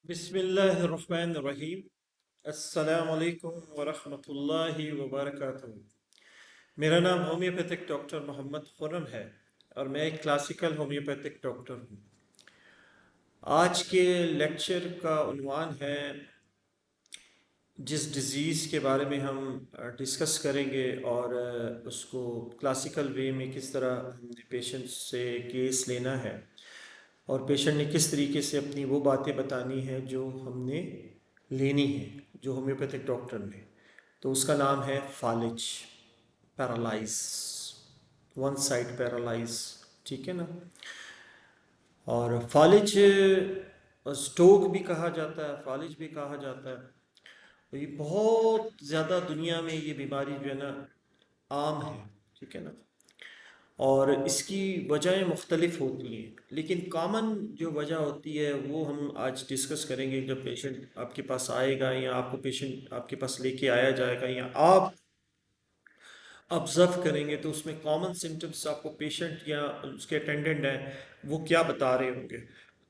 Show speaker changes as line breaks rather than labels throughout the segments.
बिस्मिल्लाहिर्रहमानिर्रहीम। अस्सलामुअलैकुम वरहमतुल्लाहि वबरकातुहू। मेरा नाम होम्योपैथिक डॉक्टर मोहम्मद खुर्रम है और मैं एक क्लासिकल होम्योपैथिक डॉक्टर हूँ। आज के लेक्चर का उन्वान है जिस डिज़ीज़ के बारे में हम डिस्कस करेंगे और उसको क्लासिकल वे में किस तरह हमने पेशेंट से केस लेना है और पेशेंट ने किस तरीके से अपनी वो बातें बतानी है जो हमने लेनी है, जो होम्योपैथिक डॉक्टर ने। तो उसका नाम है फालिज, पैरालाइज, वन साइड पैरालाइज। ठीक है ना। और फालिज स्ट्रोक भी कहा जाता है, फालिज भी कहा जाता है। तो ये बहुत ज़्यादा दुनिया में ये बीमारी जो है ना आम है। ठीक है ना। और इसकी वजहें मुख्तलिफ होती हैं, लेकिन कॉमन जो वजह होती है वो हम आज डिस्कस करेंगे। जब पेशेंट आपके पास आएगा या आपको पेशेंट आपके पास लेके आया जाएगा या आप ऑब्ज़र्व करेंगे तो उसमें कॉमन सिम्टम्स आपको पेशेंट या उसके अटेंडेंट हैं वो क्या बता रहे होंगे,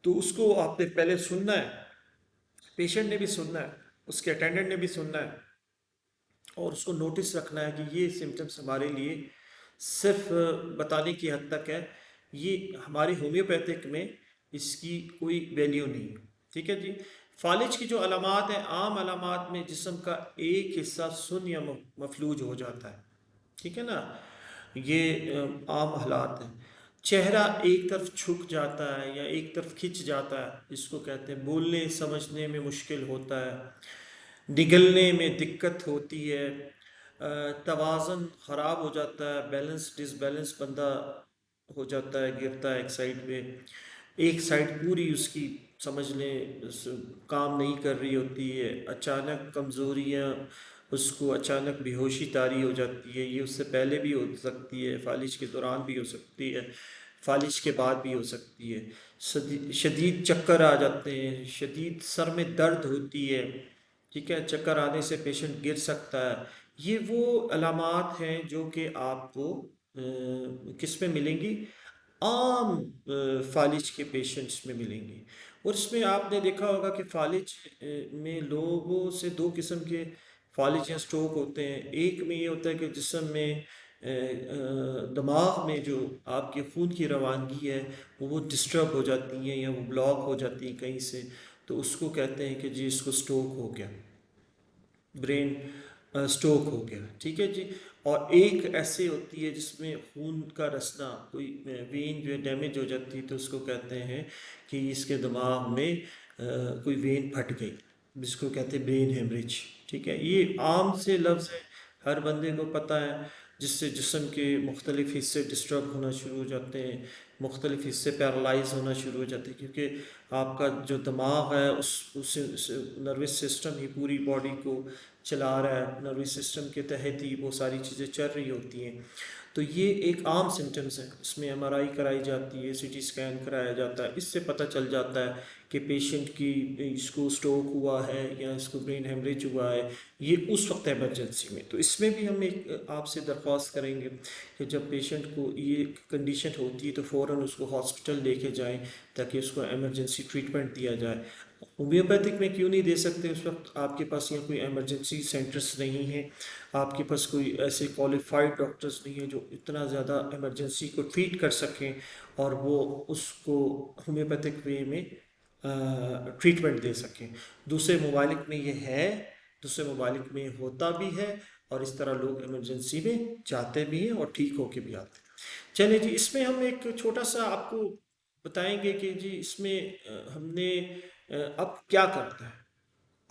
तो उसको आपने पहले सुनना है। पेशेंट ने भी सुनना है, उसके अटेंडेंट ने भी सुनना है और उसको नोटिस रखना है कि ये सिम्टम्स हमारे लिए सिर्फ बताने की हद तक है। ये हमारे होम्योपैथिक में इसकी कोई वैल्यू नहीं है। ठीक है जी। फालिज की जो अलामात हैं, आम अलामात में जिस्म का एक हिस्सा सुन्न या मफलूज हो जाता है। ठीक है ना। ये आम हालात हैं। चेहरा एक तरफ झुक जाता है या एक तरफ खिंच जाता है, इसको कहते हैं। बोलने समझने में मुश्किल होता है, निगलने में दिक्कत होती है, तवाज़न ख़राब हो जाता है, बैलेंस डिसबैलेंस बंदा हो जाता है, गिरता है एक साइड पे। एक साइड पूरी उसकी समझ लें काम नहीं कर रही होती है। अचानक कमज़ोरियाँ, उसको अचानक बेहोशी तारी हो जाती है। ये उससे पहले भी हो सकती है, फालिज के दौरान भी हो सकती है, फालिज के बाद भी हो सकती है। शदीद चक्कर आ जाते हैं, शदीद सर में दर्द होती है। ठीक है, चक्कर आने से पेशेंट गिर सकता है। ये वो अलामात हैं जो कि आपको किस में मिलेंगी, आम फालिज के पेशेंट्स में मिलेंगी। और इसमें आपने देखा होगा कि फालिज में लोगों से दो किस्म के फालिज या स्ट्रोक होते हैं। एक में ये होता है कि जिस्म में दिमाग में जो आपके खून की रवानगी है वो डिस्टर्ब हो जाती है या वो ब्लॉक हो जाती है कहीं से, तो उसको कहते हैं कि जी इसको स्ट्रोक हो गया, ब्रेन स्ट्रोक हो गया। ठीक है जी। और एक ऐसे होती है जिसमें खून का रसना, कोई वेन जो है डैमेज हो जाती है, तो उसको कहते हैं कि इसके दिमाग में कोई वेन फट गई, जिसको कहते हैं ब्रेन हेमरेज। ठीक है, ये आम से लफ्ज़ है, हर बंदे को पता है, जिससे जिस्म के मुख्तलिफ हिस्से डिस्टर्ब होना शुरू हो जाते हैं, मुख्तलिफ हिस्से पैरालाइज होना शुरू हो जाते हैं, क्योंकि आपका जो दिमाग है उस नर्वस सिस्टम ही पूरी बॉडी को चला रहा है। नर्वस सिस्टम के तहत ही वो सारी चीज़ें चल रही होती हैं। तो ये एक आम सिम्टम्स है। इसमें एमआरआई कराई जाती है, सीटी स्कैन कराया जाता है, इससे पता चल जाता है कि पेशेंट की इसको स्ट्रोक हुआ है या इसको ब्रेन हेमरेज हुआ है, ये उस वक्त इमरजेंसी में। तो इसमें भी हम एक आपसे दरख्वास्त करेंगे कि जब पेशेंट को ये कंडीशन होती है तो फ़ौरन उसको हॉस्पिटल लेके जाएं ताकि उसको इमरजेंसी ट्रीटमेंट दिया जाए। होम्योपैथिक में क्यों नहीं दे सकते, उस वक्त आपके पास यहाँ कोई इमरजेंसी सेंटर्स नहीं है, आपके पास कोई ऐसे क्वालिफाइड डॉक्टर्स नहीं है जो इतना ज़्यादा इमरजेंसी को ट्रीट कर सकें और वो उसको होम्योपैथिक वे में ट्रीटमेंट दे सकें। दूसरे ममालिक में ये है, दूसरे ममालिक में होता भी है और इस तरह लोग इमरजेंसी में जाते भी हैं और ठीक होके भी आते हैं। चलिए जी, इसमें हम एक छोटा सा आपको बताएंगे कि जी इसमें हमने अब क्या करता है।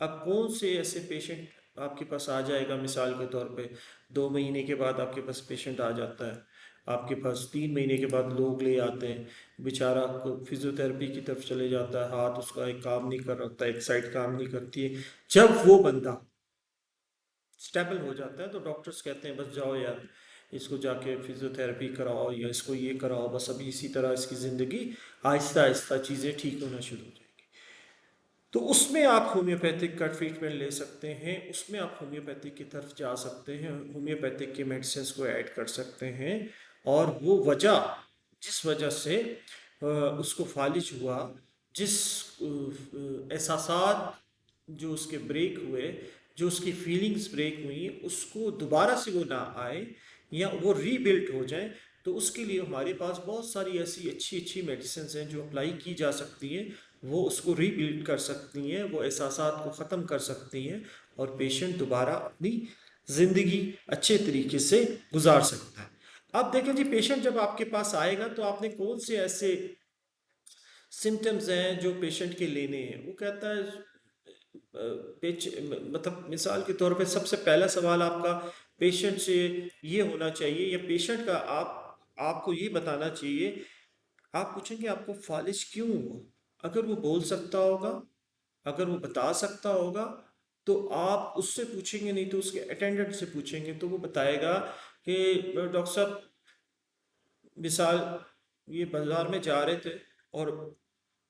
अब कौन से ऐसे पेशेंट आपके पास आ जाएगा, मिसाल के तौर पे 2 महीने के बाद आपके पास पेशेंट आ जाता है, आपके पास 3 महीने के बाद लोग ले आते हैं, बेचारा को फिजियोथेरेपी की तरफ चले जाता है, हाथ उसका एक काम नहीं कर रहा होता, एक साइड काम नहीं करती है। जब वो बंदा स्टेबल हो जाता है तो डॉक्टर्स कहते हैं बस जाओ यार, इसको जाके फिजियोथेरेपी कराओ या इसको ये कराओ, बस अभी इसी तरह इसकी ज़िंदगी आहिस्ता आहिस्ता चीज़ें ठीक होना शुरू हो जाएगी। तो उसमें आप होम्योपैथिक का ट्रीटमेंट ले सकते हैं, उसमें आप होम्योपैथिक की तरफ जा सकते हैं, होम्योपैथिक के मेडिसिन को ऐड कर सकते हैं। और वो वजह जिस वजह से उसको फालिज हुआ, जिस एहसासात जो उसके ब्रेक हुए, जो उसकी फीलिंग्स ब्रेक हुई, उसको दोबारा से वो ना आए या वो रीबिल्ड हो जाए। तो उसके लिए हमारे पास बहुत सारी ऐसी अच्छी अच्छी मेडिसिन हैं जो अप्लाई की जा सकती हैं। वो उसको रीबिल्ड कर सकती हैं, वो एहसासात को ख़त्म कर सकती हैं, और पेशेंट दोबारा अपनी ज़िंदगी अच्छे तरीके से गुजार सकता है। अब देखें जी, पेशेंट जब आपके पास आएगा तो आपने कौन से ऐसे सिम्टम्स हैं जो पेशेंट के लेने हैं। वो कहता है मतलब मिसाल के तौर पे सबसे पहला सवाल आपका पेशेंट से ये होना चाहिए, या पेशेंट का आपको ये बताना चाहिए। आप पूछेंगे आपको फालिज क्यों हुआ। अगर वो बोल सकता होगा, अगर वो बता सकता होगा, तो आप उससे पूछेंगे, नहीं तो उसके अटेंडेंट से पूछेंगे तो वो बताएगा कि डॉक्टर साहब, मिसाल ये बाजार में जा रहे थे और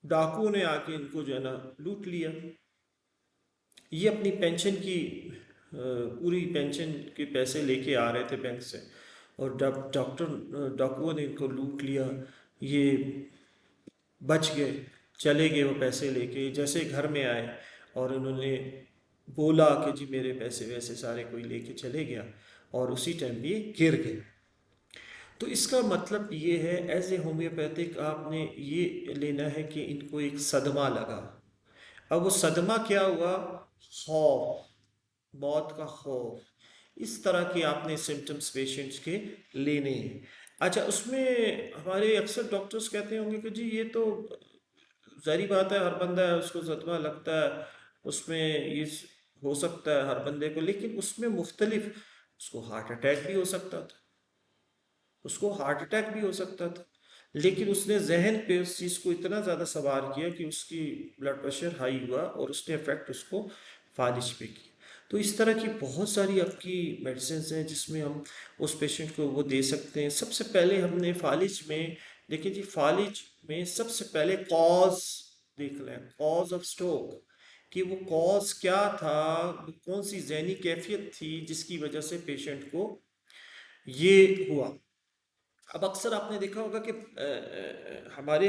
डाकुओं ने आके इनको जो है ना लूट लिया। ये अपनी पेंशन की पूरी पेंशन के पैसे लेके आ रहे थे बैंक से, और डॉक्टर डाकुओं ने इनको लूट लिया। ये बच गए, चले गए वो पैसे लेके। जैसे घर में आए और उन्होंने बोला कि जी मेरे पैसे वैसे सारे कोई लेके चले गया, और उसी टाइम ये गिर गए। तो इसका मतलब ये है, एज ए होम्योपैथिक आपने ये लेना है कि इनको एक सदमा लगा। अब वो सदमा क्या हुआ? खौफ, मौत का खौफ। इस तरह के आपने सिम्टम्स पेशेंट्स के लेने हैं। अच्छा, उसमें हमारे अक्सर डॉक्टर्स कहते होंगे कि जी ये तो ज़ाहिर बात है, हर बंदा है उसको सदमा लगता है, उसमें ये हो सकता है हर बंदे को, लेकिन उसमें मुख्तलिफ, उसको हार्ट अटैक भी हो सकता था, उसको हार्ट अटैक भी हो सकता था, लेकिन उसने जहन पे उस चीज़ को इतना ज़्यादा सवार किया कि उसकी ब्लड प्रेशर हाई हुआ और उसने इफेक्ट उसको फालिज पे किया। तो इस तरह की बहुत सारी आपकी मेडिसिन हैं जिसमें हम उस पेशेंट को वो दे सकते हैं। सबसे पहले हमने फालिज में, देखिए जी, फालिज में सबसे पहले कॉज देख लें, कॉज ऑफ स्ट्रोक, कि वो कॉज क्या था, कौन सी जहनी कैफियत थी जिसकी वजह से पेशेंट को ये हुआ। अब अक्सर आपने देखा होगा कि हमारे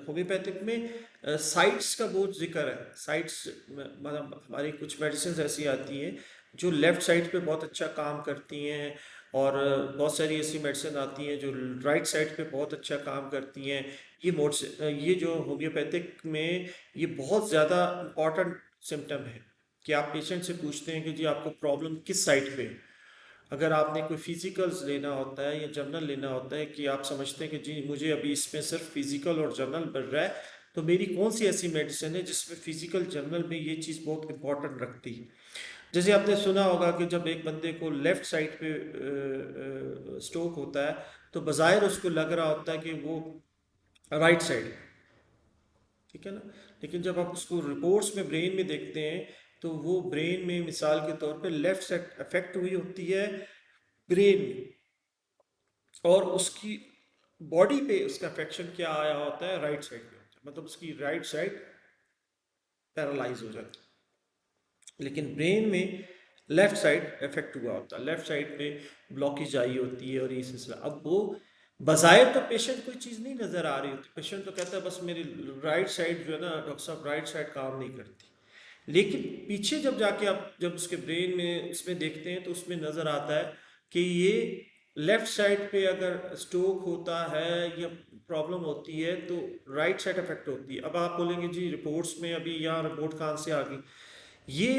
होम्योपैथिक में साइट्स का बहुत जिक्र है। साइट्स मतलब हमारी कुछ मेडिसिन ऐसी आती हैं जो लेफ़्ट साइड पे बहुत अच्छा काम करती हैं, और बहुत सारी ऐसी मेडिसिन आती हैं जो राइट साइड पे बहुत अच्छा काम करती हैं। ये जो होम्योपैथिक में ये बहुत ज़्यादा इम्पॉर्टेंट सिम्टम है कि आप पेशेंट से पूछते हैं कि जी आपको प्रॉब्लम किस साइड पे है। अगर आपने कोई फिजिकल्स लेना होता है या जर्नल लेना होता है कि आप समझते हैं कि जी मुझे अभी इसमें सिर्फ फिजिकल और जर्नल बढ़ रहा है, तो मेरी कौन सी ऐसी मेडिसिन है जिसमें फिजिकल जर्नल में ये चीज़ बहुत इंपॉर्टेंट रखती है। जैसे आपने सुना होगा कि जब एक बंदे को लेफ्ट साइड पे स्ट्रोक होता है, तो बज़ाहिर उसको लग रहा होता है कि वो राइट साइड, ठीक है ना। लेकिन जब आप उसको रिपोर्ट्स में ब्रेन में देखते हैं, तो वो ब्रेन में मिसाल के तौर पे लेफ्ट साइड अफेक्ट हुई होती है ब्रेन में, और उसकी बॉडी पे उसका अफेक्शन क्या आया होता है, राइट साइड पे होता है, मतलब उसकी राइट साइड पैरालाइज हो जाती है। लेकिन ब्रेन में लेफ्ट साइड इफेक्ट हुआ होता है, लेफ्ट साइड पे ब्लॉकेज आई होती है, और ये सिलसिला। अब वो बज़ाहिर तो पेशेंट कोई चीज़ नहीं नज़र आ रही होती, पेशेंट तो कहता है बस मेरी राइट साइड जो है ना डॉक्टर साहब, राइट साइड काम नहीं करती। लेकिन पीछे जब जाके आप जब उसके ब्रेन में इसमें देखते हैं, तो उसमें नज़र आता है कि ये लेफ्ट साइड पे अगर स्ट्रोक होता है या प्रॉब्लम होती है, तो राइट साइड अफेक्ट होती है। अब आप बोलेंगे जी रिपोर्ट्स में अभी यहाँ रिपोर्ट कहाँ से आ गई। ये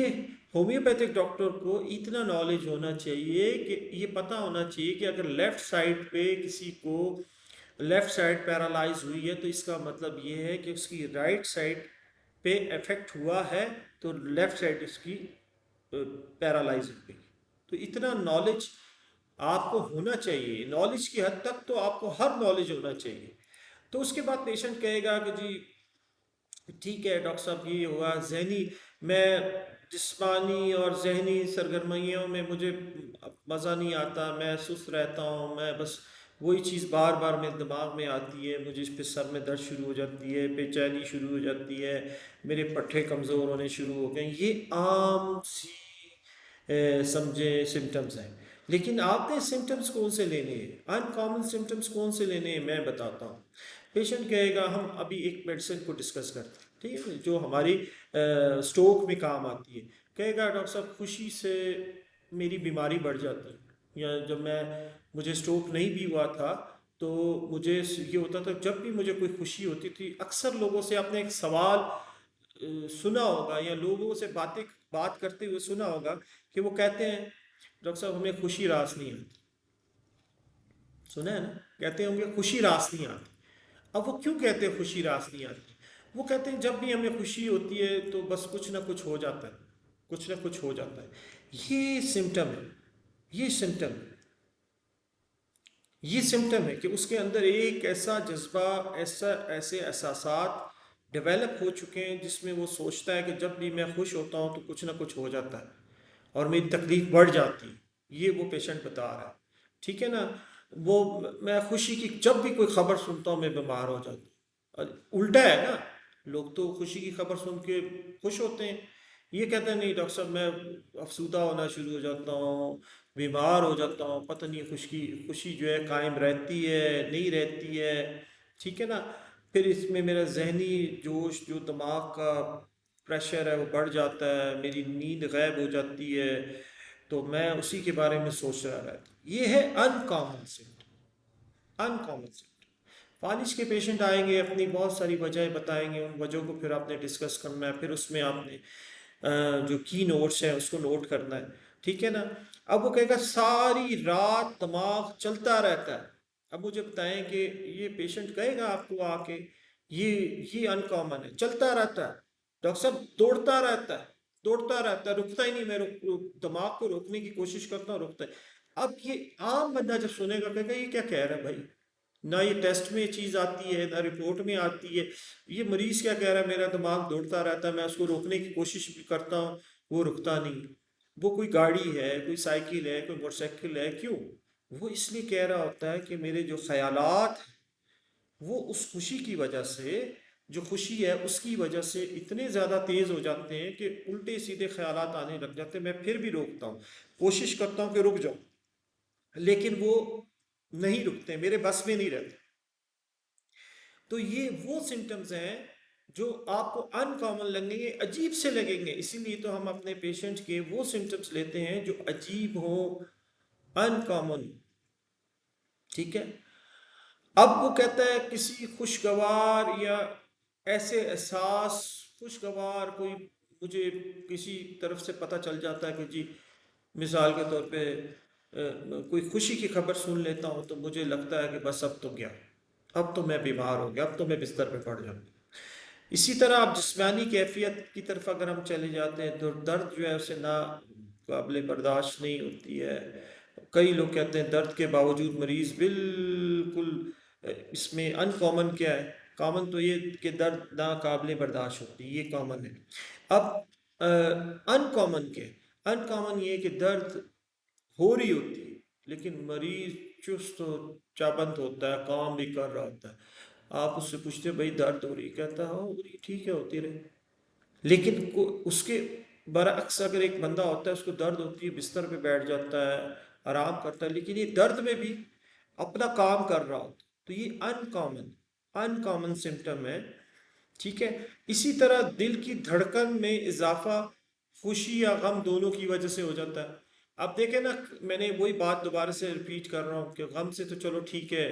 होम्योपैथिक डॉक्टर को इतना नॉलेज होना चाहिए कि ये पता होना चाहिए कि अगर लेफ्ट साइड पे किसी को लेफ्ट साइड पैरालाइज हुई है, तो इसका मतलब ये है कि उसकी राइट साइड पे इफेक्ट हुआ है, तो लेफ्ट साइड इसकी पैरालाइज हो गई। तो इतना नॉलेज आपको होना चाहिए, नॉलेज की हद तक तो आपको हर नॉलेज होना चाहिए। तो उसके बाद पेशेंट कहेगा कि जी ठीक है डॉक्टर साहब, ये हुआ जहनी, मैं जिस्मानी और जहनी सरगर्मियों में मुझे मज़ा नहीं आता, मैं सुस्त रहता हूँ, मैं बस वही चीज़ बार बार मेरे दिमाग में आती है, मुझे इस पे सर में दर्द शुरू हो जाती है, बेचैनी शुरू हो जाती है, मेरे पट्टे कमज़ोर होने शुरू हो गए। ये आम सी समझे सिम्टम्स हैं। लेकिन आपने सिम्टम्स कौन से लेने हैं, अनकॉमन सिम्टम्स कौन से लेने हैं, मैं बताता हूँ। पेशेंट कहेगा हम अभी एक मेडिसिन को डिस्कस करते हैं। ठीक है, जो हमारी स्ट्रोक में काम आती है। कहेगा डॉक्टर साहब खुशी से मेरी बीमारी बढ़ जाती है, या जब मैं मुझे स्ट्रोक नहीं भी हुआ था तो मुझे ये होता था, जब भी मुझे कोई खुशी होती थी, अक्सर लोगों से आपने एक सवाल सुना होगा या लोगों से बात करते हुए सुना होगा कि वो कहते हैं डॉक्टर साहब हमें खुशी रास नहीं आती। सुना है ना? कहते होंगे खुशी रास नहीं आती। अब वो क्यों कहते हैं खुशी रास नहीं आती? वो कहते हैं जब भी हमें खुशी होती है तो बस कुछ ना कुछ हो जाता है, कुछ ना कुछ हो जाता है। ये सिम्टम है, ये सिम्टम है कि उसके अंदर एक ऐसा जज्बा, ऐसे एहसासात डेवलप हो चुके हैं जिसमें वो सोचता है कि जब भी मैं खुश होता हूँ तो कुछ ना कुछ हो जाता है और मेरी तकलीफ बढ़ जाती है। ये वो पेशेंट बता रहा है, ठीक है ना? वो मैं खुशी की जब भी कोई खबर सुनता हूँ मैं बीमार हो जाता हूँ। और उल्टा है ना, लोग तो खुशी की खबर सुन के खुश होते हैं, ये कहते हैं नहीं डॉक्टर साहब मैं अफसुदा होना शुरू हो जाता हूँ, बीमार हो जाता हूँ, पता नहीं खुशी खुशी जो है कायम रहती है नहीं रहती है, ठीक है ना? फिर इसमें मेरा जहनी जोश, जो दिमाग का प्रेशर है वो बढ़ जाता है, मेरी नींद गायब हो जाती है, तो मैं उसी के बारे में सोच रहा रहता। ये है अनकॉमन सिम्टम, अनकॉमन सिम्टम। फालिज के पेशेंट आएंगे, अपनी बहुत सारी वजह बताएंगे, उन वजहों को फिर आपने डिस्कस करना है, फिर उसमें आपने जो की नोट्स हैं उसको नोट करना है, ठीक है ना? अब वो कहेगा सारी रात दिमाग चलता रहता है। अब मुझे बताएं कि ये पेशेंट कहेगा आपको आके ये ये अनकॉमन है, चलता रहता है डॉक्टर साहब, दौड़ता रहता है, दौड़ता रहता है, रुकता ही नहीं। मैं दिमाग को रोकने की कोशिश करता हूँ, रुकता है। अब ये आम बंदा जब सुनेगा कहेगा ये क्या कह रहा है भाई, ना ये टेस्ट में चीज़ आती है ना रिपोर्ट में आती है, ये मरीज क्या कह रहा है, मेरा दिमाग दौड़ता रहता है, मैं उसको रोकने की कोशिश भी करता हूँ वो रुकता नहीं। वो कोई गाड़ी है, कोई साइकिल है, कोई मोटरसाइकिल है, क्यों? वो इसलिए कह रहा होता है कि मेरे जो ख्यालात हैं, वो उस खुशी की वजह से, जो खुशी है उसकी वजह से इतने ज़्यादा तेज़ हो जाते हैं कि उल्टे सीधे ख्यालात आने लग जाते हैं। मैं फिर भी रोकता हूँ, कोशिश करता हूँ कि रुक जाऊँ, लेकिन वो नहीं रुकते, मेरे बस में नहीं रहते। तो ये वो सिम्टम्स हैं जो आपको अनकॉमन लगेंगे, अजीब से लगेंगे, इसीलिए तो हम अपने पेशेंट के वो सिम्टम्स लेते हैं जो अजीब हो, अनकॉमन, ठीक है? अब वो कहता है किसी खुशगवार या ऐसे एहसास, खुशगवार कोई मुझे किसी तरफ से पता चल जाता है कि जी, मिसाल के तौर पे कोई खुशी की खबर सुन लेता हूँ तो मुझे लगता है कि बस अब तो गया, अब तो मैं बीमार हो गया, अब तो मैं बिस्तर पे पड़ जाऊँ। इसी तरह आप जिस्मानी कैफियत की तरफ अगर हम चले जाते हैं तो दर्द जो है उसे ना काबिल बर्दाश्त नहीं होती है। कई लोग कहते हैं दर्द के बावजूद मरीज बिल्कुल, इसमें अनकॉमन क्या है? कॉमन तो ये कि दर्द ना काबिल बर्दाश्त होती है, ये कॉमन है। अब अनकॉमन के, अनकॉमन ये कि दर्द हो रही होती है लेकिन मरीज चुस्त हो, चाबंद होता है, काम भी कर रहा होता है। आप उससे पूछते हैं भाई दर्द हो रही, कहता है हाँ हो रही, ठीक है होती रहे। लेकिन उसके बरअक्स अगर एक बंदा होता है उसको दर्द होती है, बिस्तर पे बैठ जाता है, आराम करता है, लेकिन ये दर्द में भी अपना काम कर रहा होता है, तो ये अनकॉमन, अनकॉमन सिम्टम है, ठीक है? इसी तरह दिल की धड़कन में इजाफा खुशी या गम दोनों की वजह से हो जाता है। अब देखें ना, मैंने वही बात दोबारा से रिपीट कर रहा हूँ कि गम से तो चलो ठीक है,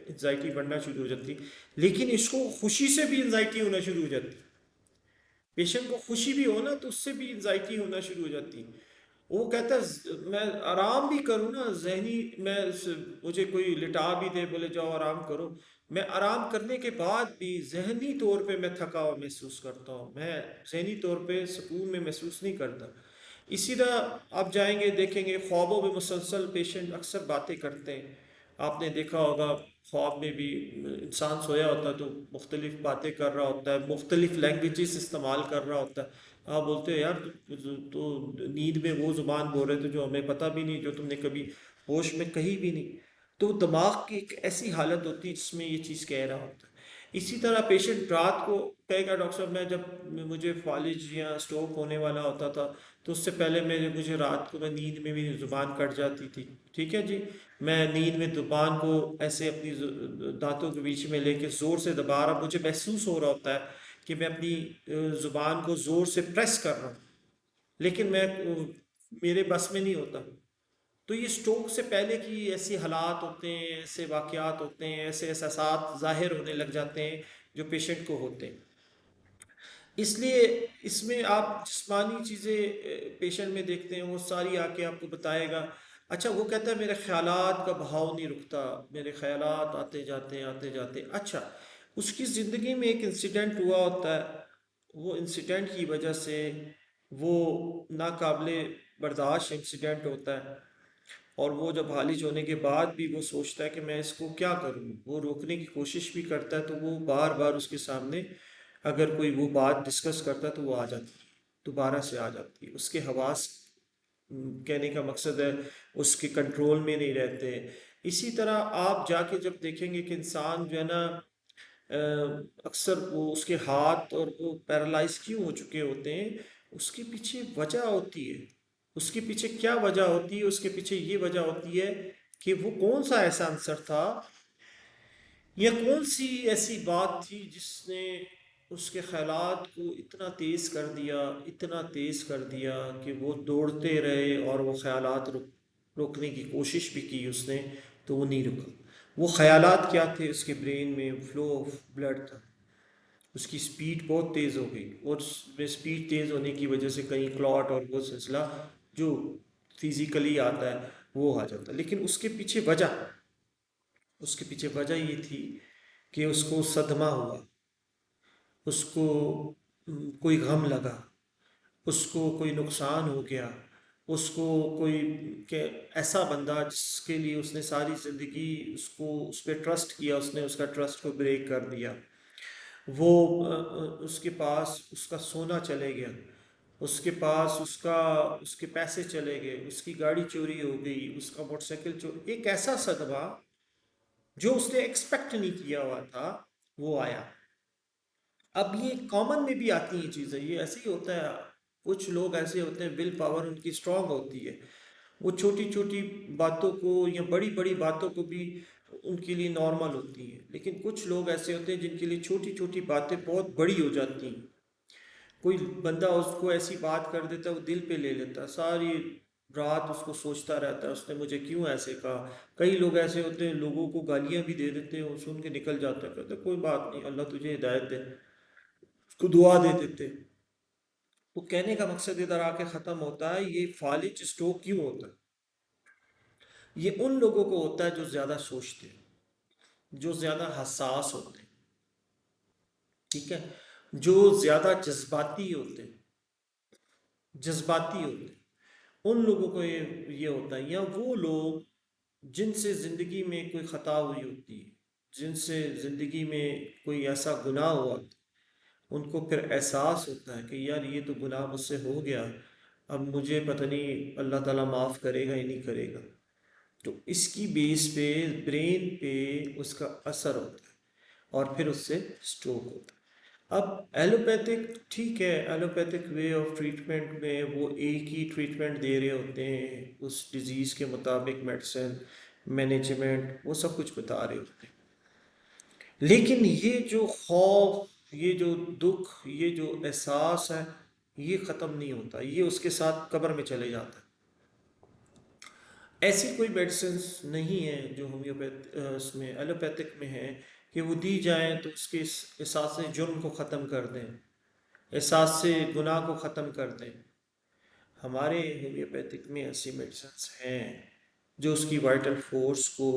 एंजाइटी बढ़ना शुरू हो जाती, लेकिन इसको खुशी से भी एंजाइटी होना शुरू हो जाती। पेशेंट को खुशी भी हो ना तो उससे भी एंजाइटी होना शुरू हो जाती है। वो कहता है मैं आराम भी करूँ ना, जहनी मुझे कोई लिटा भी दे, बोले जाओ आराम करो, मैं आराम करने के बाद भी जहनी तौर पे मैं थका हुआ महसूस करता हूँ, मैं जहनी तौर पे सुकून में महसूस नहीं करता। इसी तरह आप जाएंगे देखेंगे ख्वाबों में मुसलसल पेशेंट अक्सर बातें करते हैं। आपने देखा होगा ख्वाब में भी इंसान सोया होता है तो मुख्तलिफ बातें कर रहा होता है, मुख्तलिफ लैंग्वेजेस इस्तेमाल कर रहा होता है। आप बोलते हो यार तो नींद में वो ज़ुबान बोल रहे थे जो हमें पता भी नहीं, जो तुमने कभी होश में कही भी नहीं। तो दिमाग की एक ऐसी हालत होती है जिसमें ये चीज़ कह रहा होता है। इसी तरह पेशेंट रात को कहेगा डॉक्टर साहब मैं जब मुझे फालिज या स्ट्रोक होने वाला होता था तो उससे पहले मुझे रात को मैं नींद में भी ज़ुबान कट जाती थी, ठीक है जी, मैं नींद में ज़ुबान को ऐसे अपनी दांतों के बीच में लेके ज़ोर से दबा रहा, मुझे महसूस हो रहा होता है कि मैं अपनी ज़ुबान को ज़ोर से प्रेस कर रहा हूँ, लेकिन मेरे बस में नहीं होता। तो ये स्ट्रोक से पहले की ऐसे हालात होते हैं, ऐसे वाक़यात होते हैं, ऐसे एहसासात ज़ाहिर होने लग जाते हैं जो पेशेंट को होते हैं। इसलिए इसमें आप जिस्मानी चीज़ें पेशेंट में देखते हैं, वो सारी आके आपको बताएगा। अच्छा, वो कहता है मेरे ख़यालात का बहाव नहीं रुकता, मेरे ख़यालात आते जाते हैं आते जाते हैं। अच्छा, उसकी ज़िंदगी में एक इंसिडेंट हुआ होता है, वो इंसिडेंट की वजह से वो नाकाबिले बर्दाश्त इंसिडेंट होता है, और वो जब हालिज होने के बाद भी वो सोचता है कि मैं इसको क्या करूं, वो रोकने की कोशिश भी करता है, तो वो बार बार उसके सामने अगर कोई वो बात डिस्कस करता है तो वो आ जाती है, दोबारा से आ जाती है। उसके हवास, कहने का मकसद है, उसके कंट्रोल में नहीं रहते। इसी तरह आप जाके जब देखेंगे कि इंसान जो है ना, अक्सर वो उसके हाथ और वो पैरालाइज क्यों हो चुके होते हैं, उसके पीछे वजह होती है। उसके पीछे क्या वजह होती है? उसके पीछे ये वजह होती है कि वो कौन सा ऐसा आंसर था या कौन सी ऐसी बात थी जिसने उसके ख्यालात को इतना तेज़ कर दिया, इतना तेज़ कर दिया कि वो दौड़ते रहे, और वो ख्यालात रोकने की कोशिश भी की उसने, तो वो नहीं रुका। वो ख्यालात क्या थे? उसके ब्रेन में फ्लो ऑफ ब्लड था, उसकी स्पीड बहुत तेज़ हो गई, और उसमें स्पीड तेज़ होने की वजह से कहीं क्लॉट और वो सिलसिला जो फिज़िकली आता है वो आ जाता है। लेकिन उसके पीछे वजह ये थी कि उसको सदमा हुआ, उसको कोई गम लगा, उसको कोई नुकसान हो गया, उसको कोई के ऐसा बंदा जिसके लिए उसने सारी ज़िंदगी उसको उस पर ट्रस्ट किया, उसने उसका ट्रस्ट को ब्रेक कर दिया। वो उसके पास उसका सोना चले गया, उसके पास उसके पैसे चले गए, उसकी गाड़ी चोरी हो गई, उसका मोटरसाइकिल चोरी, एक ऐसा सदमा जो उसने एक्सपेक्ट नहीं किया हुआ था वो आया। अब ये कॉमन में भी आती हैं चीज़ें, ये ऐसे ही होता है। कुछ लोग ऐसे होते हैं, विल पावर उनकी स्ट्रांग होती है, वो छोटी छोटी बातों को या बड़ी बड़ी बातों को भी उनके लिए नॉर्मल होती हैं। लेकिन कुछ लोग ऐसे होते हैं जिनके लिए छोटी छोटी बातें बहुत बड़ी हो जाती हैं। कोई बंदा उसको ऐसी बात कर देता है, वो दिल पे ले लेता है, सारी रात उसको सोचता रहता है उसने मुझे क्यों ऐसे कहा। कई लोग ऐसे होते हैं, लोगों को गालियां भी दे देते हैं, वो सुन के निकल जाते हैं, कहते हैं, कोई बात नहीं, अल्लाह तुझे हिदायत दे, उसको दुआ दे देते हैं। तो कहने का मकसद इधर आके ख़त्म होता है, ये फालिज स्ट्रोक क्यों होता है? ये उन लोगों को होता है जो ज़्यादा सोचते हैं, जो ज़्यादा हसास होते हैं, ठीक है, जो ज़्यादा जज्बाती होते हैं, उन लोगों को ये होता है। या वो लोग जिनसे ज़िंदगी में कोई ख़ता हुई होती है, जिनसे ज़िंदगी में कोई ऐसा गुनाह हुआ, उनको फिर एहसास होता है कि यार ये तो गुनाह मुझसे हो गया, अब मुझे पता नहीं अल्लाह ताला माफ़ करेगा या नहीं करेगा। तो इसकी बेस पे ब्रेन पे उसका असर होता है, और फिर उससे स्ट्रोक होता है। अब एलोपैथिक, ठीक है, एलोपैथिक वे ऑफ ट्रीटमेंट में वो एक ही ट्रीटमेंट दे रहे होते हैं, उस डिज़ीज़ के मुताबिक मेडिसिन, मैनेजमेंट, वो सब कुछ बता रहे होते हैं। लेकिन ये जो खौफ, ये जो दुख, ये जो एहसास है, ये ख़त्म नहीं होता, ये उसके साथ कब्र में चले जाता है। ऐसी कोई मेडिसिन नहीं है जो होम्योपैथ उसमें एलोपैथिक में है कि वो दी जाएं तो उसके एहसास से जुर्म को ख़त्म कर दें, एहसास से गुनाह को ख़त्म कर दें। हमारे होम्योपैथिक में ऐसी मेडिसिन हैं जो उसकी वाइटल फोर्स को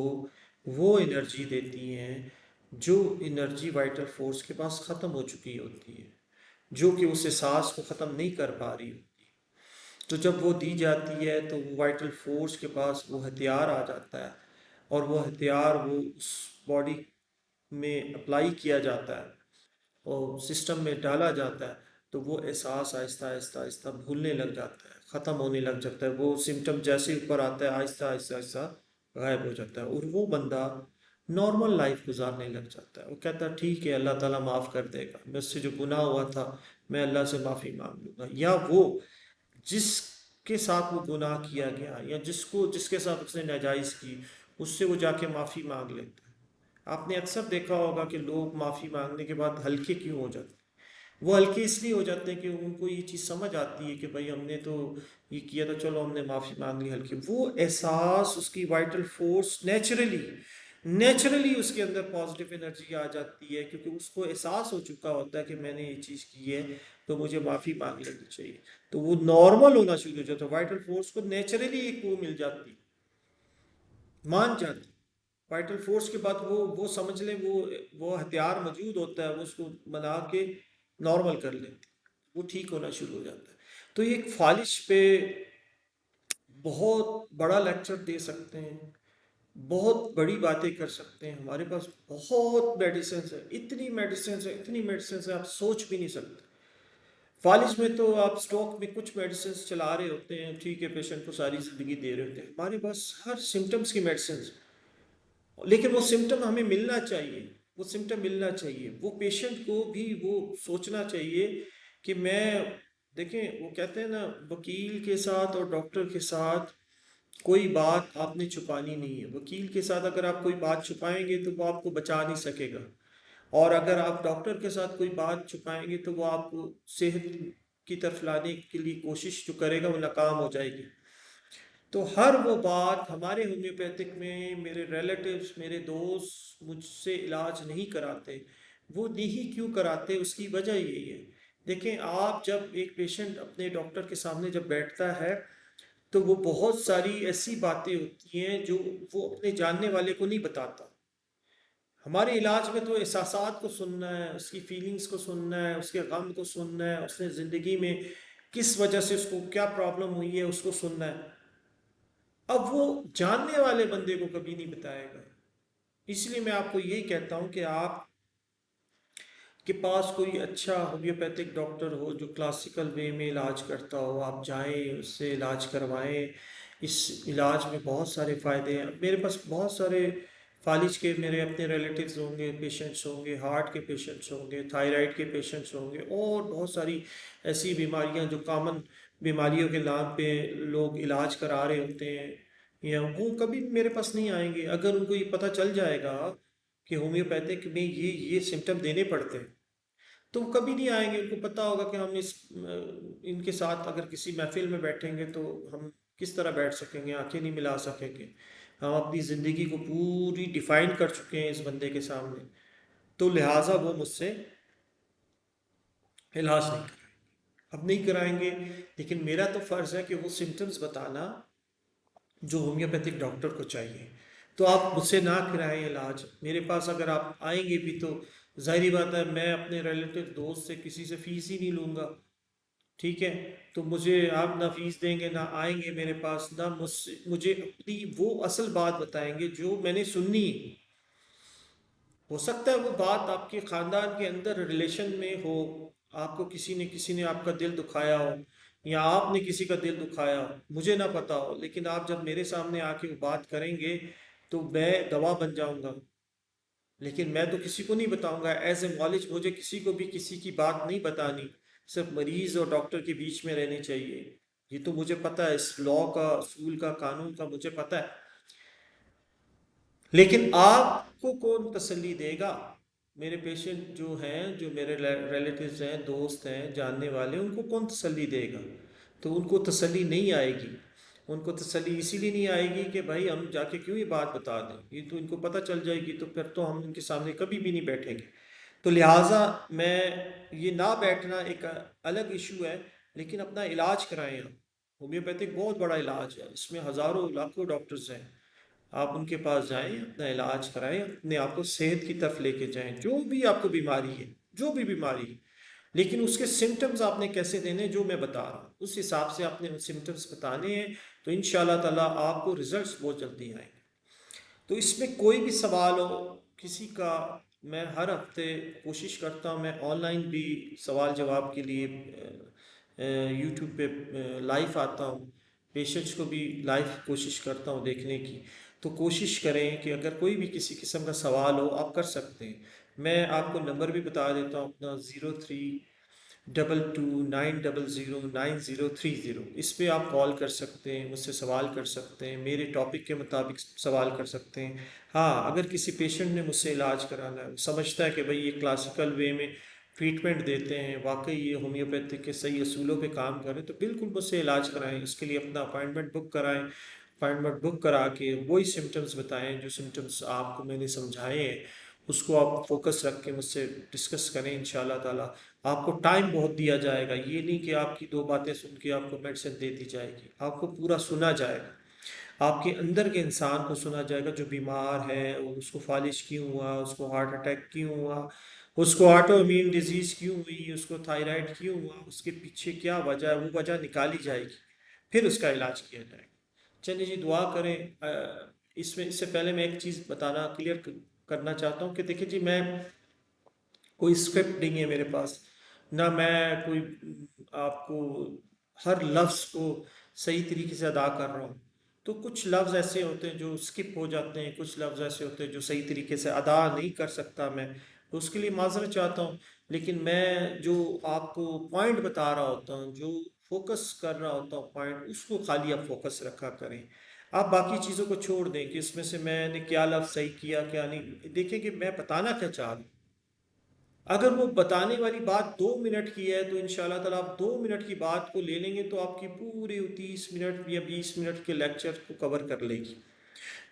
वो एनर्जी देती हैं जो एनर्जी वाइटल फोर्स के पास ख़त्म हो चुकी होती है, जो कि उस एहसास को ख़त्म नहीं कर पा रही होती। तो जब वो दी जाती है तो वो वाइटल फोर्स के पास वो हथियार आ जाता है, और वो हथियार वो उस बॉडी में अप्लाई किया जाता है और सिस्टम में डाला जाता है। तो वो एहसास आहिस्ता आहिस्ता आहिस्ता भूलने लग जाता है, ख़त्म होने लग जाता है। वो सिम्टम जैसे ऊपर आता है आहिस्ता आहिस्ता आहिस्ता गायब हो जाता है, और वो बंदा नॉर्मल लाइफ गुजारने लग जाता है। वो कहता है ठीक है, अल्लाह ताला माफ़ कर देगा, मुझसे जो गुनाह हुआ था मैं अल्लाह से माफ़ी मांग लूँगा। या वो जिसके साथ वो गुनाह किया गया, या जिसके साथ उसने नाजायज़ की, उससे वो जाके माफ़ी मांग लेता है। आपने अक्सर देखा होगा कि लोग माफ़ी मांगने के बाद हल्के क्यों हो जाते हैं? वो हल्के इसलिए हो जाते हैं कि उनको ये चीज़ समझ आती है कि भाई हमने तो ये किया था, चलो हमने माफ़ी मांग ली हल्की, वो एहसास, उसकी वाइटल फोर्स नेचुरली नेचुरली उसके अंदर पॉजिटिव एनर्जी आ जाती है, क्योंकि उसको एहसास हो चुका होता है कि मैंने ये चीज़ की है तो मुझे माफ़ी मांग लेनी चाहिए। तो वो नॉर्मल होना शुरू हो जाता है, वाइटल फोर्स को नेचुरली एक वो मिल जाती, मान जाती। वाइटल फोर्स के बाद वो समझ लें, वो हथियार मौजूद होता है, वो उसको बना के नॉर्मल कर लेते, वो ठीक होना शुरू हो जाता है। तो ये एक फालिश पे बहुत बड़ा लेक्चर दे सकते हैं, बहुत बड़ी बातें कर सकते हैं। हमारे पास बहुत मेडिसिन है, इतनी मेडिसिन है, इतनी मेडिसिन है, आप सोच भी नहीं सकते। फालिज में तो आप स्टॉक में कुछ मेडिसिन चला रहे होते हैं, ठीक है, पेशेंट को सारी जिंदगी दे रहे होते हैं। हमारे पास हर सिम्टम्स की मेडिसिन, लेकिन वो सिम्टम हमें मिलना चाहिए, वो सिम्टम मिलना चाहिए, वो पेशेंट को भी वो सोचना चाहिए कि मैं, देखें वो कहते हैं ना, वकील के साथ और डॉक्टर के साथ कोई बात आपने छुपानी नहीं है। वकील के साथ अगर आप कोई बात छुपाएंगे तो वो आपको बचा नहीं सकेगा, और अगर आप डॉक्टर के साथ कोई बात छुपाएंगे तो वो आपको सेहत की तरफ लाने के लिए कोशिश जो करेगा वो नाकाम हो जाएगी। तो हर वो बात हमारे होम्योपैथिक में, मेरे रिलेटिव्स, मेरे दोस्त मुझसे इलाज नहीं कराते। वो नहीं क्यों कराते, उसकी वजह यही है। देखें, आप जब एक पेशेंट अपने डॉक्टर के सामने जब बैठता है तो वो बहुत सारी ऐसी बातें होती हैं जो वो अपने जानने वाले को नहीं बताता। हमारे इलाज में तो एहसासात को सुनना है, उसकी फीलिंग्स को सुनना है, उसके गम को सुनना है, उसने ज़िंदगी में किस वजह से उसको क्या प्रॉब्लम हुई है उसको सुनना है। अब वो जानने वाले बंदे को कभी नहीं बताएगा। इसलिए मैं आपको यही कहता हूँ कि आप के पास कोई अच्छा होम्योपैथिक डॉक्टर हो जो क्लासिकल वे में इलाज करता हो, आप जाएं उससे इलाज करवाएं। इस इलाज में बहुत सारे फ़ायदे हैं। मेरे पास बहुत सारे फालिज के मेरे अपने रिलेटिव्स होंगे, पेशेंट्स होंगे, हार्ट के पेशेंट्स होंगे, थायराइड के पेशेंट्स होंगे, और बहुत सारी ऐसी बीमारियां जो कॉमन बीमारियों के नाम पे लोग इलाज करा रहे होते हैं, या वो कभी मेरे पास नहीं आएंगे अगर उनको ये पता चल जाएगा कि होम्योपैथिक में ये सिम्टम देने पड़ते हैं। तो वो कभी नहीं आएंगे। उनको पता होगा कि हम इनके साथ अगर किसी महफिल में बैठेंगे तो हम किस तरह बैठ सकेंगे, आंखें नहीं मिला सकेंगे। हम अपनी ज़िंदगी को पूरी डिफाइन कर चुके हैं इस बंदे के सामने, तो लिहाजा वो मुझसे इलाज नहीं कराएंगे, अब नहीं कराएंगे। लेकिन मेरा तो फ़र्ज़ है कि वो सिम्टम्स बताना जो होम्योपैथिक डॉक्टर को चाहिए। तो आप मुझसे ना कराएं इलाज, मेरे पास अगर आप आएंगे भी तो जाहिर बात है मैं अपने रिलेटिव दोस्त से किसी से फ़ीस ही नहीं लूँगा, ठीक है। तो मुझे आप ना फीस देंगे, ना आएंगे मेरे पास, ना मुझसे मुझे अपनी वो असल बात बताएंगे जो मैंने सुननी है। हो सकता है वो बात आपके खानदान के अंदर रिलेशन में हो, आपको किसी ने आपका दिल दुखाया हो, या आपने किसी का दिल दुखाया हो, मुझे ना पता हो, लेकिन आप जब मेरे सामने आके वो बात करेंगे तो मैं गवाह बन जाऊंगा। लेकिन मैं तो किसी को नहीं बताऊंगा, एज ए नॉलेज मुझे किसी को भी किसी की बात नहीं बतानी, सिर्फ मरीज और डॉक्टर के बीच में रहनी चाहिए। ये तो मुझे पता है, इस लॉ का, असूल का, कानून का मुझे पता है। लेकिन आपको कौन तसल्ली देगा? मेरे पेशेंट जो हैं, जो मेरे रिलेटिव्स हैं, दोस्त हैं, जानने वाले, उनको कौन तसल्ली देगा? तो उनको तसल्ली नहीं आएगी। उनको तसल्ली इसीलिए नहीं आएगी कि भाई हम जाके क्यों ये बात बता दें, ये तो इनको पता चल जाएगी तो फिर तो हम उनके सामने कभी भी नहीं बैठेंगे। तो लिहाजा मैं, ये ना बैठना एक अलग इशू है, लेकिन अपना इलाज कराएं आप। होम्योपैथिक बहुत बड़ा इलाज है, इसमें हज़ारों लाखों डॉक्टर्स हैं। आप उनके पास जाएं, अपना इलाज कराएं, अपने आप को सेहत की तरफ लेके जाएं। जो भी आपको बीमारी है, जो भी बीमारी है, लेकिन उसके सिम्टम्स आपने कैसे देने जो मैं बता रहा हूँ, उस हिसाब से आपने उन सिम्टम्स बताने हैं। तो इंशाल्लाह ताला आपको रिजल्ट्स बहुत जल्दी आएंगे। तो इसमें कोई भी सवाल हो किसी का, मैं हर हफ्ते कोशिश करता हूँ, मैं ऑनलाइन भी सवाल जवाब के लिए यूट्यूब पे लाइव आता हूँ। पेशेंट्स को भी लाइव कोशिश करता हूँ देखने की। तो कोशिश करें कि अगर कोई भी किसी किस्म का सवाल हो आप कर सकते हैं। मैं आपको नंबर भी बता देता हूँ अपना, 0322900930। इस पे आप कॉल कर सकते हैं, मुझसे सवाल कर सकते हैं, मेरे टॉपिक के मुताबिक सवाल कर सकते हैं। हाँ, अगर किसी पेशेंट ने मुझसे इलाज कराना है, समझता है कि भाई ये क्लासिकल वे में ट्रीटमेंट देते हैं, वाकई ये होम्योपैथिक के सही असूलों पे काम करें, तो बिल्कुल मुझसे इलाज कराएं। इसके लिए अपना अपॉइंटमेंट बुक कराएं। अपॉइंटमेंट बुक करा के वही सिम्टम्स बताएं जो सिम्टम्स आपको मैंने समझाए हैं, उसको आप फोकस रख के मुझसे डिस्कस करें। इंशाल्लाह ताला आपको टाइम बहुत दिया जाएगा। ये नहीं कि आपकी दो बातें सुन के आपको मेडिसिन दे दी जाएगी, आपको पूरा सुना जाएगा। आपके अंदर के इंसान को सुना जाएगा जो बीमार है, उसको फालिज क्यों हुआ, उसको हार्ट अटैक क्यों हुआ, उसको ऑटो इम्यून डिजीज क्यों हुई, उसको थायराइड क्यों हुआ, उसके पीछे क्या वजह है, वो वजह निकाली जाएगी, फिर उसका इलाज किया जाएगा। चलिए जी, दुआ करें। इसमें इससे पहले मैं एक चीज़ बताना क्लियर करना चाहता हूँ कि देखिए जी, मैं कोई स्क्रिप्ट नहीं है मेरे पास, ना मैं कोई आपको हर लफ्ज़ को सही तरीके से अदा कर रहा हूँ। तो कुछ लफ्ज़ ऐसे होते हैं जो स्किप हो जाते हैं, कुछ लफ्ज़ ऐसे होते हैं जो सही तरीके से अदा नहीं कर सकता मैं, तो उसके लिए माज़रत चाहता हूँ। लेकिन मैं जो आपको पॉइंट बता रहा होता हूँ, जो फोकस कर रहा होता हूँ पॉइंट, उसको खाली आप फोकस रखा करें। आप बाकी चीज़ों को छोड़ दें कि इसमें से मैंने क्या लफ्ज़ सही किया क्या नहीं। देखें कि मैं बताना क्या चाह रहा हूँ। अगर वो बताने वाली बात 2 मिनट की है, तो इंशाल्लाह ताला आप 2 मिनट की बात को ले लेंगे तो आपकी पूरी 30 मिनट या 20 मिनट के लेक्चर को कवर कर लेगी।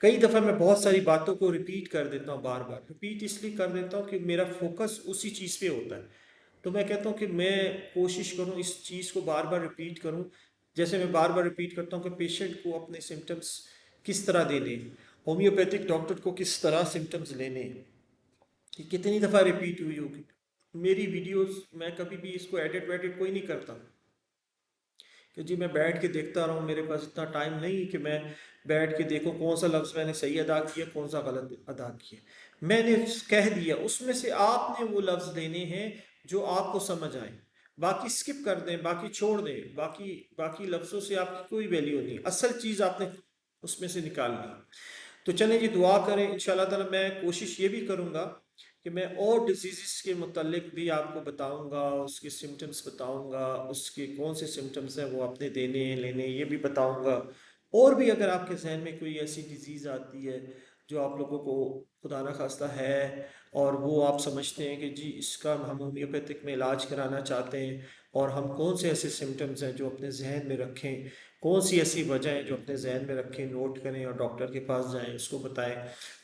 कई दफ़ा मैं बहुत सारी बातों को रिपीट कर देता हूँ, बार बार रिपीट इसलिए कर देता हूँ कि मेरा फोकस उसी चीज़ पे होता है। तो मैं कहता हूँ कि मैं कोशिश करूँ इस चीज़ को बार बार रिपीट करूँ। जैसे मैं बार बार रिपीट करता हूँ कि पेशेंट को अपने सिम्टम्स किस तरह देने, होम्योपैथिक डॉक्टर को किस तरह सिम्टम्स लेने, कि कितनी दफ़ा रिपीट हुई होगी। मेरी वीडियोस मैं कभी भी इसको एडिट वेडिट कोई नहीं करता कि जी मैं बैठ के देखता रहूँ। मेरे पास इतना टाइम नहीं है कि मैं बैठ के देखूँ कौन सा लफ्ज़ मैंने सही अदा किया, कौन सा गलत अदा किया। मैंने कह दिया, उसमें से आपने वो लफ्ज़ लेने हैं जो आपको समझ आए। बाकी स्किप कर दें, बाकी छोड़ दें, बाकी बाकी लफ्ज़ों से आपकी कोई वैल्यू नहीं। असल चीज़ आपने उसमें से निकालनी। तो चलें जी, दुआ करें। इंशाल्लाह ताला मैं कोशिश ये भी करूँगा कि मैं और डिजीज़ के मुतालिक भी आपको बताऊँगा, उसके सिम्टम्स बताऊँगा, उसके कौन से सिम्टम्स हैं वो आपने देने हैं लेने ये भी बताऊँगा। और भी अगर आपके जहन में कोई ऐसी डिजीज़ आती है जो आप लोगों को खुदा ना खास्ता है, और वो आप समझते हैं कि जी इसका हम होम्योपैथिक में इलाज कराना चाहते हैं, और हम कौन से ऐसे सिम्टम्स हैं जो अपने जहन में रखें, कौन सी ऐसी वजह है जो अपने जहन में रखें, नोट करें और डॉक्टर के पास जाएं, उसको बताएं,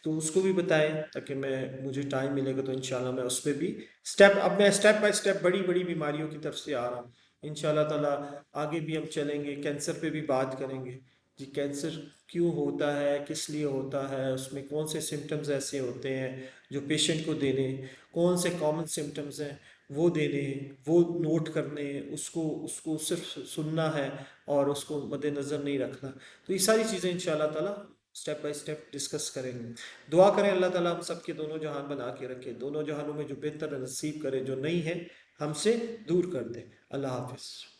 तो उसको भी बताएं, ताकि मैं मुझे टाइम मिलेगा तो इंशाल्लाह मैं उस पर भी स्टेप, अब मैं स्टेप बाय स्टेप बड़ी बड़ी बीमारियों की तरफ से आ रहा हूँ। इंशाल्लाह ताला आगे भी हम चलेंगे, कैंसर पे भी बात करेंगे जी, कैंसर क्यों होता है, किस लिए होता है, उसमें कौन से सिम्टम्स ऐसे होते हैं जो पेशेंट को देने, कौन से कॉमन सिम्टम्स हैं वो देने, वो नोट करने, उसको उसको सिर्फ सुनना है और उसको मद्देनज़र नहीं रखना। तो ये सारी चीज़ें इंशाल्लाह ताला स्टेप बाय स्टेप डिस्कस करेंगे। दुआ करें अल्लाह ताला हम सब के दोनों जहान बना के रखे, दोनों जहानों में जो बेहतर नसीब करे, जो नहीं है हमसे दूर कर दे। अल्लाह हाफिज़।